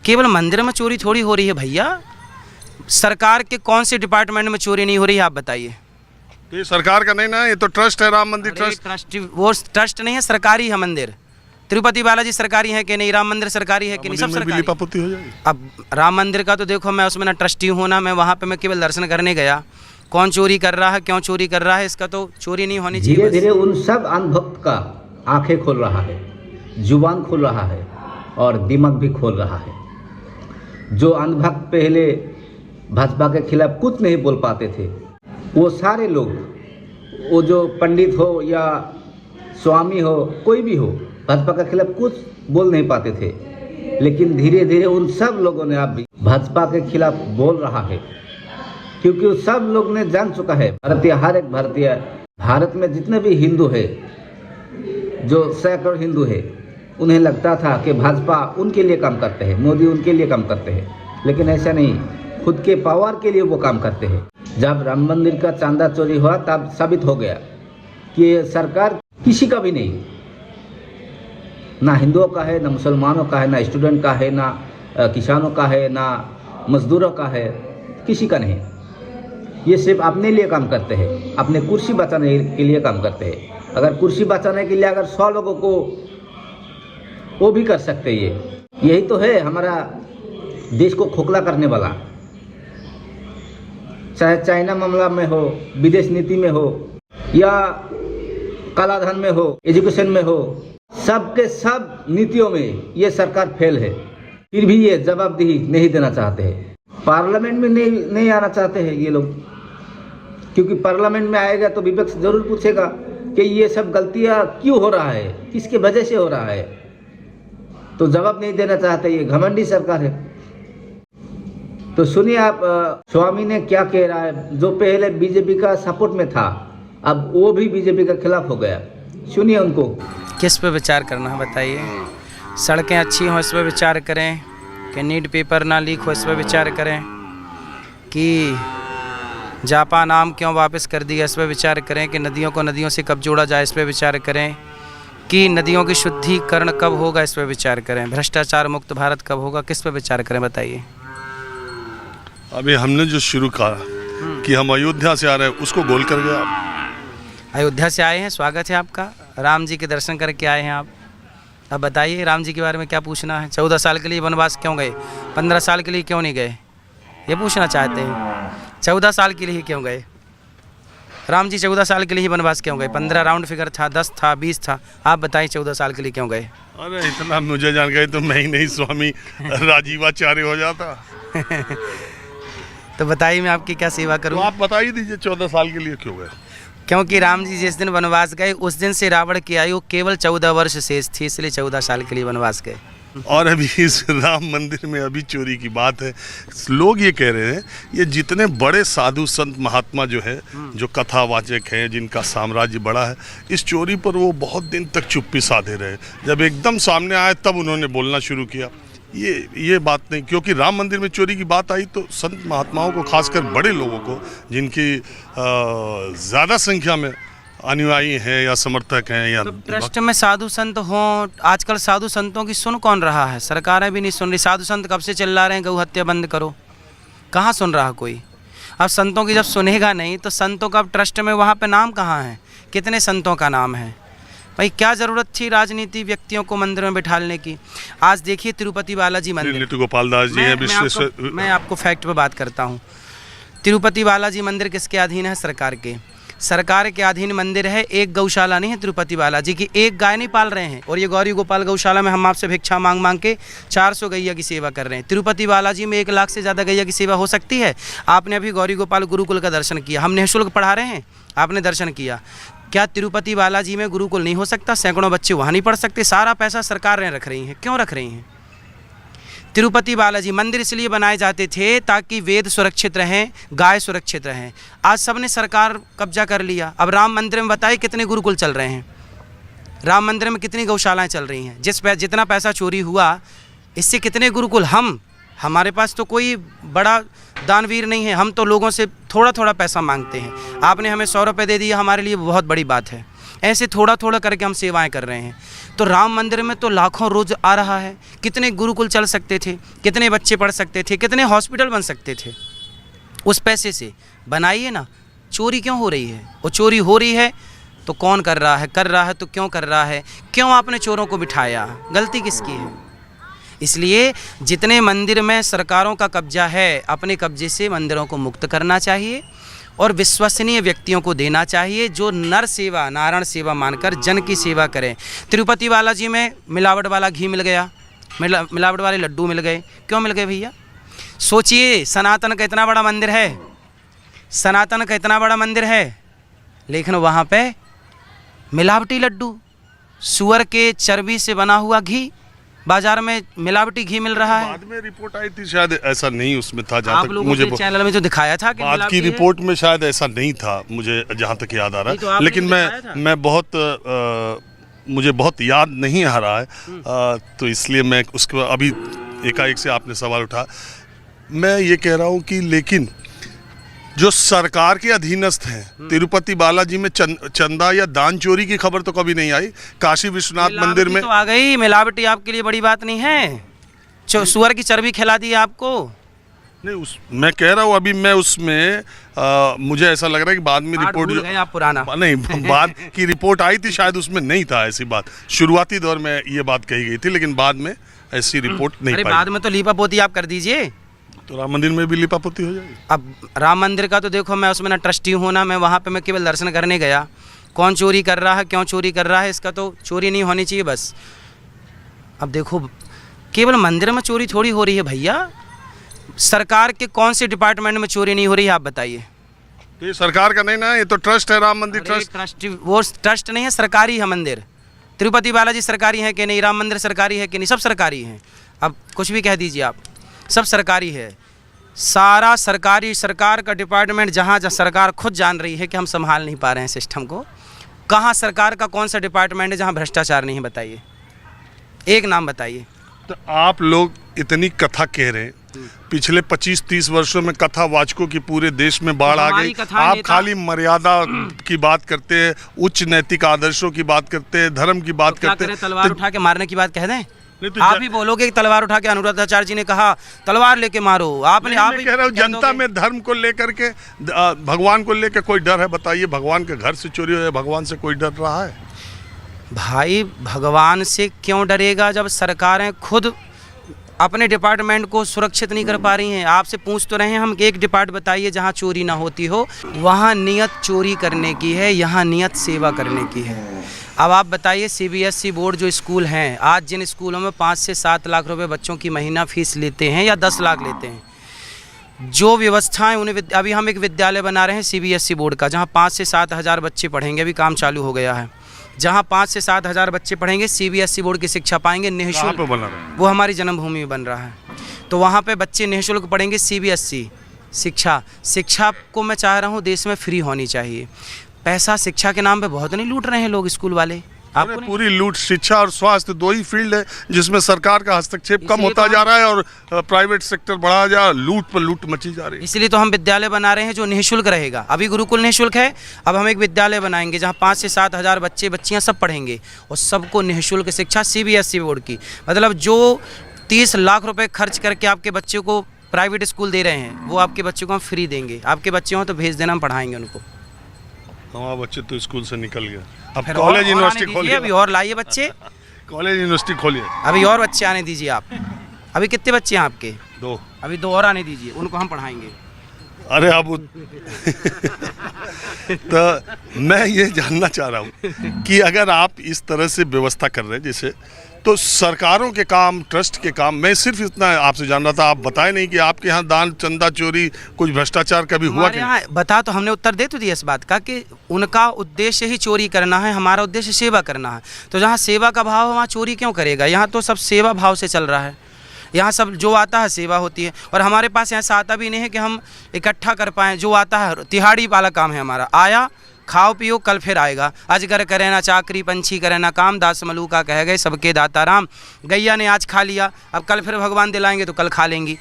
केवल मंदिर में चोरी थोड़ी हो रही है भैया, सरकार के कौन से डिपार्टमेंट में चोरी नहीं हो रही है आप बताइए। तो ये सरकार का नहीं ना, ये तो ट्रस्ट है, राम मंदिर ट्रस्ट। वो ट्रस्ट नहीं है, सरकारी है मंदिर। तिरुपति बालाजी सरकारी है कि नहीं, राम मंदिर सरकारी है कि नहीं, सब सरकारी। पापोती हो जाएगी। अब राम मंदिर का तो देखो, मैं उसमें ना ट्रस्टी हूँ ना, मैं वहाँ पे मैं केवल दर्शन करने गया। कौन चोरी कर रहा है, क्यों चोरी कर रहा है, इसका तो चोरी नहीं होनी चाहिए। धीरे धीरे उन सब अंधभक्त का आंखें खोल रहा है, जुबान खोल रहा है और दिमाग भी खोल रहा है। जो अंधभक्त पहले भाजपा के खिलाफ कुछ नहीं बोल पाते थे, वो सारे लोग, वो जो पंडित हो या स्वामी हो, कोई भी हो, भाजपा के खिलाफ कुछ बोल नहीं पाते थे। लेकिन धीरे धीरे उन सब लोगों ने अब भी भाजपा के खिलाफ बोल रहा है, क्योंकि सब लोग ने जान चुका है, भारतीय, हर एक भारतीय, भारत में जितने भी हिंदू है, जो सैकड़ों हिंदू है, उन्हें लगता था कि भाजपा उनके लिए काम करते हैं, मोदी उनके लिए काम करते हैं। लेकिन ऐसा नहीं, खुद के पावर के लिए वो काम करते हैं। जब राम मंदिर का चांदा चोरी हुआ तब साबित हो गया कि ये सरकार किसी का भी नहीं, ना हिंदुओं का है, ना मुसलमानों का है, ना स्टूडेंट का है, ना किसानों का है, ना मजदूरों का है, किसी का नहीं। ये सिर्फ अपने लिए काम करते हैं, अपने कुर्सी बचाने के लिए काम करते हैं। अगर कुर्सी बचाने के लिए अगर 100 लोगों को वो भी कर सकते हैं, यही तो है हमारा देश को खोखला करने वाला। चाहे चाइना मामला में हो, विदेश नीति में हो, या कालाधन में हो, एजुकेशन में हो, सबके सब नीतियों में ये सरकार फेल है। फिर भी ये जवाबदेही नहीं देना चाहते हैं, पार्लियामेंट में नहीं आना चाहते हैं ये लोग, क्योंकि पार्लियामेंट में आएगा तो विपक्ष जरूर पूछेगा कि ये सब गलतियां क्यों हो रहा है, किसके वजह से हो रहा है, तो जवाब नहीं देना चाहते। ये घमंडी सरकार है। तो सुनिए आप, स्वामी ने क्या कह रहा है, जो पहले बीजेपी का सपोर्ट में था, अब वो भी बीजेपी के खिलाफ हो गया। सुनिए उनको। किस पे विचार करना है बताइए। सड़कें अच्छी हों इस पर विचार करें, कि नीट पेपर ना लीक हो इस पर विचार करें, कि जापान आम क्यों वापस कर दिया इस पर विचार करें, कि नदियों को नदियों से कब जोड़ा जाए इस पर विचार करें, कि नदियों की शुद्धिकरण कब होगा इस पर विचार करें, भ्रष्टाचार मुक्त भारत कब होगा, किस पर विचार करें बताइए। अभी हमने जो शुरू कहा कि हम अयोध्या से आ रहे हैं, उसको गोल कर गया। अयोध्या से आए हैं, स्वागत है आपका, राम जी के दर्शन करके आए हैं आप। अब बताइए राम जी के बारे में क्या पूछना है। 14 साल के लिए वनवास क्यों गए, 15 साल के लिए क्यों नहीं गए, ये पूछना चाहते हैं। 14 साल के लिए क्यों गए राम जी, 14 साल के लिए ही वनवास क्यों गए। 15 राउंड फिगर था, 10 था, 20 था, आप बताइए 14 साल के लिए क्यों गए। अरे इतना मुझे जानकारी तो मैं ही नहीं, स्वामी राजीवाचार्य हो जाता। तो बताइए मैं आपकी क्या सेवा करूं। तो आप बता ही दीजिए 14 साल के लिए क्यों गए। क्योंकि राम जी जिस दिन वनवास गए उस दिन से रावण की आयु केवल 14 वर्ष शेष थी, इसलिए 14 साल के लिए वनवास गए। और अभी इस राम मंदिर में अभी चोरी की बात है। लोग ये कह रहे हैं, ये जितने बड़े साधु संत महात्मा जो है, जो कथावाचक हैं, जिनका साम्राज्य बड़ा है, इस चोरी पर वो बहुत दिन तक चुप्पी साधे रहे। जब एकदम सामने आए तब उन्होंने बोलना शुरू किया। ये बात नहीं, क्योंकि राम मंदिर में चोरी की बात आई तो संत महात्माओं को, खासकर बड़े लोगों को, जिनकी ज़्यादा संख्या में अनुयायी हैं या समर्थक हैं, या तो ट्रस्ट में साधु संत हों, आजकल साधु संतों की सुन कौन रहा है, सरकारें भी नहीं सुन रही। साधु संत कब से चिल्ला रहे हैं गौ हत्या बंद करो, कहाँ सुन रहा कोई। अब संतों की जब सुनेगा नहीं तो संतों का अब ट्रस्ट में वहाँ पे नाम कहाँ है, कितने संतों का नाम है भाई। क्या ज़रूरत थी राजनीति व्यक्तियों को मंदिर में बिठाने की। आज देखिए तिरुपति बालाजी मंदिर, गोपाल दास जी हैं, मैं आपको फैक्ट पे बात करता हूँ। तिरुपति बालाजी मंदिर किसके अधीन है, सरकार के। सरकार के अधीन मंदिर है, एक गौशाला नहीं है तिरुपति बालाजी की, एक गाय नहीं पाल रहे हैं। और ये गौरी गोपाल गौशाला में हम आपसे भिक्षा मांग मांग के 400 गैया की सेवा कर रहे हैं। तिरुपति बालाजी में 1 लाख से ज़्यादा गैया की सेवा हो सकती है। आपने अभी गौरी गोपाल गुरुकुल का दर्शन किया, हम निःशुल्क पढ़ा रहे हैं, आपने दर्शन किया। क्या तिरुपति बालाजी में गुरुकुल नहीं हो सकता, सैकड़ों बच्चे वहाँ नहीं पढ़ सकते। सारा पैसा सरकारें रख रही हैं, क्यों रख रही हैं। तिरुपति बालाजी मंदिर इसलिए बनाए जाते थे ताकि वेद सुरक्षित रहें, गाय सुरक्षित रहें। आज सबने सरकार कब्जा कर लिया। अब राम मंदिर में बताइए कितने गुरुकुल चल रहे हैं, राम मंदिर में कितनी गौशालाएं चल रही हैं। जितना पैसा चोरी हुआ इससे कितने गुरुकुल। हमारे पास तो कोई बड़ा दानवीर नहीं है, हम तो लोगों से थोड़ा थोड़ा पैसा मांगते हैं। आपने हमें 100 रुपये दे दिया, हमारे लिए बहुत बड़ी बात है। ऐसे थोड़ा थोड़ा करके हम सेवाएं कर रहे हैं। तो राम मंदिर में तो लाखों रोज आ रहा है। कितने गुरुकुल चल सकते थे, कितने बच्चे पढ़ सकते थे, कितने हॉस्पिटल बन सकते थे उस पैसे से। बनाइए ना। चोरी क्यों हो रही है? और चोरी हो रही है तो कौन कर रहा है? कर रहा है तो क्यों कर रहा है? क्यों आपने चोरों को बिठाया? गलती किसकी है? इसलिए जितने मंदिर में सरकारों का कब्जा है, अपने कब्जे से मंदिरों को मुक्त करना चाहिए और विश्वसनीय व्यक्तियों को देना चाहिए जो नर सेवा, नारायण सेवा मानकर जन की सेवा करें। तिरुपति बालाजी में मिलावट वाला घी मिल गया, मिलावट वाले लड्डू मिल गए। क्यों मिल गए भैया? सोचिए, सनातन का इतना बड़ा मंदिर है, सनातन का इतना बड़ा मंदिर है, लेकिन वहाँ पे मिलावटी लड्डू, सुअर के चर्बी से बना हुआ घी, बाजार में मिलावटी घी मिल रहा है। बाद में रिपोर्ट आई थी, शायद ऐसा नहीं उसमें था, जहाँ आप तक लोगों मुझे के चैनल में जो दिखाया था कि बाद की रिपोर्ट में शायद ऐसा नहीं था, मुझे जहाँ तक याद आ रहा है। तो लेकिन मैं बहुत मुझे बहुत याद नहीं आ रहा है, तो इसलिए मैं उसके अभी एकाएक से आपने सवाल उठा, मैं ये कह रहा हूँ कि लेकिन जो सरकार के अधीनस्थ हैं, तिरुपति बालाजी में चंदा या दान चोरी की खबर तो कभी नहीं आई। काशी विश्वनाथ मंदिर में तो आ गई मिलावटी, आपके लिए बड़ी बात नहीं है। सुअर की चर्बी खिला दी आपको। नहीं, मैं कह रहा हूँ अभी मैं उसमें मुझे ऐसा लग रहा है कि बाद में रिपोर्ट भूल गए आप पुराना। नहीं, बाद की रिपोर्ट आई थी, शायद उसमें नहीं था ऐसी बात। शुरुआती दौर में ये बात कही गई थी, लेकिन बाद में ऐसी रिपोर्ट नहीं पाई। बाद में तो लीपा पोती आप कर दीजिए, तो राम मंदिर में भी लिपापोती हो जाएगी। अब राम मंदिर का तो देखो, मैं उसमें ना ट्रस्टी हूँ ना, मैं वहाँ पे मैं केवल दर्शन करने गया। कौन चोरी कर रहा है, क्यों चोरी कर रहा है, इसका तो चोरी नहीं होनी चाहिए बस। अब देखो, केवल मंदिर में चोरी थोड़ी हो रही है भैया, सरकार के कौन से डिपार्टमेंट में चोरी नहीं हो रही है, आप बताइए। तो ये सरकार का नहीं ना, ये तो ट्रस्ट है, राम मंदिर ट्रस्ट। वो ट्रस्ट नहीं है, सरकारी है मंदिर। तिरुपति बालाजी सरकारी है कि नहीं, राम मंदिर सरकारी है कि नहीं, सब सरकारी है। अब कुछ भी कह दीजिए आप, सब सरकारी है, सारा सरकारी। सरकार का डिपार्टमेंट जहाँ सरकार खुद जान रही है कि हम संभाल नहीं पा रहे हैं सिस्टम को। कहाँ सरकार का कौन सा डिपार्टमेंट है जहाँ भ्रष्टाचार नहीं है? बताइए, एक नाम बताइए। तो आप लोग इतनी कथा कह रहे हैं, पिछले 25-30 वर्षों में कथा वाचकों की पूरे देश में बाढ़ आ गई। आप खाली मर्यादा की बात करते हैं, उच्च नैतिक आदर्शों की बात करते हैं, धर्म की बात करते हैं। तलवार उठा के मारने की बात कह दें? आप ही बोलोगे कि तलवार उठा के अनुराधाचार्य जी ने कहा तलवार लेके मारो। आपने आप ही कह रहा हूँ, जनता में धर्म को लेकर के, भगवान को लेकर कोई डर है? बताइए, भगवान के घर से चोरी हो, भगवान से कोई डर रहा है? भाई, भगवान से क्यों डरेगा जब सरकारें खुद अपने डिपार्टमेंट को सुरक्षित नहीं कर पा रही हैं? आपसे पूछ तो रहे हैं हम, एक डिपार्ट बताइए जहां चोरी ना होती हो। वहां नियत चोरी करने की है, यहाँ नियत सेवा करने की है। अब आप बताइए, सीबीएसई बोर्ड जो स्कूल हैं, आज जिन स्कूलों में 5 से 7 लाख रुपए बच्चों की महीना फीस लेते हैं या 10 लाख लेते हैं, जो व्यवस्थाएं उन्हें, अभी हम एक विद्यालय बना रहे हैं सीबीएसई बोर्ड का, जहां 5 से 7 हज़ार बच्चे पढ़ेंगे, अभी काम चालू हो गया है, जहां 5 से 7 हज़ार बच्चे पढ़ेंगे, सीबीएसई बोर्ड की शिक्षा पाएंगे निःशुल्क। वो हमारी जन्मभूमि में बन रहा है, तो वहाँ पे बच्चे निःशुल्क पढ़ेंगे सीबीएसई शिक्षा को मैं चाह रहा हूँ देश में फ्री होनी चाहिए। पैसा शिक्षा के नाम पे बहुत नहीं लूट रहे हैं लोग स्कूल वाले? आपको पूरी लूट, शिक्षा और स्वास्थ्य 2 ही फील्ड है जिसमें सरकार का हस्तक्षेप कम होता जा रहा है और प्राइवेट सेक्टर बढ़ा जा रहा है, लूट पर लूट मची जा रही है। इसलिए तो हम विद्यालय बना रहे हैं जो निःशुल्क रहेगा। अभी गुरुकुल निःशुल्क है, अब हम एक विद्यालय बनाएंगे जहाँ 5 से 7 हज़ार बच्चे बच्चियाँ सब पढ़ेंगे और सबको निःशुल्क शिक्षा सीबीएसई बोर्ड की। मतलब जो 30 लाख रुपए खर्च करके आपके बच्चे को प्राइवेट स्कूल दे रहे हैं, वो आपके बच्चों को हम फ्री देंगे। आपके बच्चे हों तो भेज देना, हम पढ़ाएंगे उनको। हमारा बच्चे तो स्कूल से निकल गया, अब कॉलेज यूनिवर्सिटी खोलिए, अभी और लाइए बच्चे, कॉलेज यूनिवर्सिटी खोलिए, अभी और बच्चे आने दीजिए आप। अभी कितने बच्चे हैं आपके? 2। अभी 2 और आने दीजिए, उनको हम पढ़ाएंगे। अरे अब तो मैं ये जानना चाह रहा हूँ कि अगर आप इस तरह से व्यवस्था कर रहे हैं जैसे, तो सरकारों के काम, ट्रस्ट के काम, मैं सिर्फ इतना आपसे जान रहा था, आप बताए नहीं कि आपके यहाँ दान चंदा चोरी कुछ भ्रष्टाचार कभी हुआ कि नहीं? बता तो हमने उत्तर दे तो दिया इस बात का कि उनका उद्देश्य ही चोरी करना है, हमारा उद्देश्य सेवा करना है। तो जहाँ सेवा का भाव है वहाँ चोरी क्यों करेगा? यहाँ तो सब सेवा भाव से चल रहा है, यहाँ सब जो आता है सेवा होती है। और हमारे पास ऐसा आता भी नहीं है कि हम इकट्ठा कर पाएँ, जो आता है तिहाड़ी वाला काम है हमारा। आया, खाओ पियो, कल फिर आएगा। अजगर करे ना चाकरी, पंछी करे ना काम, दास मलूका कह गए सबके दाता राम। गैया ने आज खा लिया, अब कल फिर भगवान दिलाएंगे तो कल खा लेंगी।